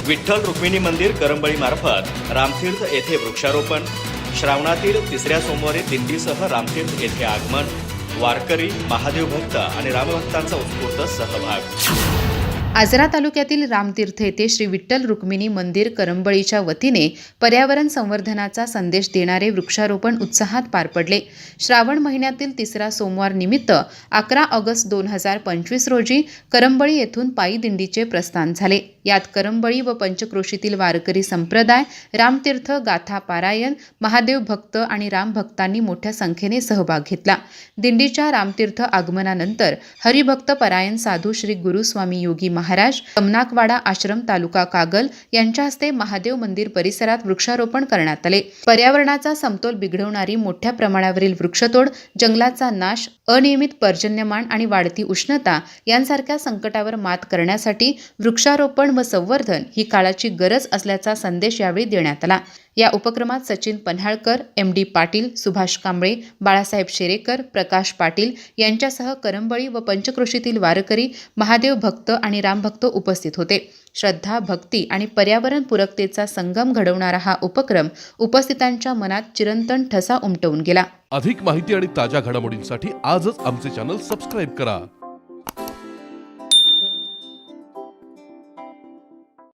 विठ्ठल रुक्मिणी मंदिर करंबळी मार्फत रामतीर्थ येथे वृक्षारोपण, श्रावणातील तिसऱ्या सोमवारी दिंडीसह रामतीर्थ येथे आगमन, वारकरी, महादेव भक्त आणि रामभक्तांचा उत्स्फूर्त सहभाग। आजरा तालुक्यातील रामतीर्थ येथे श्री विठ्ठल रुक्मिणी मंदिर करंबळीच्या वतीने पर्यावरण संवर्धनाचा संदेश देणारे वृक्षारोपण उत्साहात पार पडले। श्रावण महिन्यातील तिसरा सोमवार निमित्त 11 ऑगस्ट 2025 रोजी करंबळी येथून पायी दिंडीचे प्रस्थान झाले। यात करंबळी व पंचक्रोशीतील वारकरी संप्रदाय, रामतीर्थ गाथा पारायण, महादेव भक्त आणि रामभक्तांनी मोठ्या संख्येने सहभाग घेतला। दिंडीच्या रामतीर्थ आगमनानंतर हरिभक्त परायण साधू श्री गुरुस्वामी योगी महाराज, कमनाकवाडा आश्रम तालुका कागल यांच्या हस्ते महादेव मंदिर परिसरात वृक्षारोपण करण्यात आले। पर्यावरणाचा समतोल बिघडवणारी मोठ्या प्रमाणावरील वृक्षतोड, जंगलाचा नाश, अनियमित पर्जन्यमान आणि वाढती उष्णता यांसारख्या संकटावर मात करण्यासाठी वृक्षारोपण व संवर्धन ही काळाची गरज असल्याचा संदेश यावेळी देण्यात आला। या उपक्रमात सचिन पन्हाळकर, MD पाटील, सुभाष कांबळे, बाळासाहेब शेरेकर, प्रकाश पाटील यांच्यासह करंबळी व पंचक्रोशीतील वारकरी, महादेव भक्त आणि रामभक्त उपस्थित होते। श्रद्धा, भक्ती आणि पर्यावरण पूरकतेचा संगम घडवणारा हा उपक्रम उपस्थितांच्या मनात चिरंतन ठसा उमटवून गेला। अधिक माहिती आणि ताज्या घडामोडींसाठी आजच आमचे चॅनल सबस्क्राइब करा।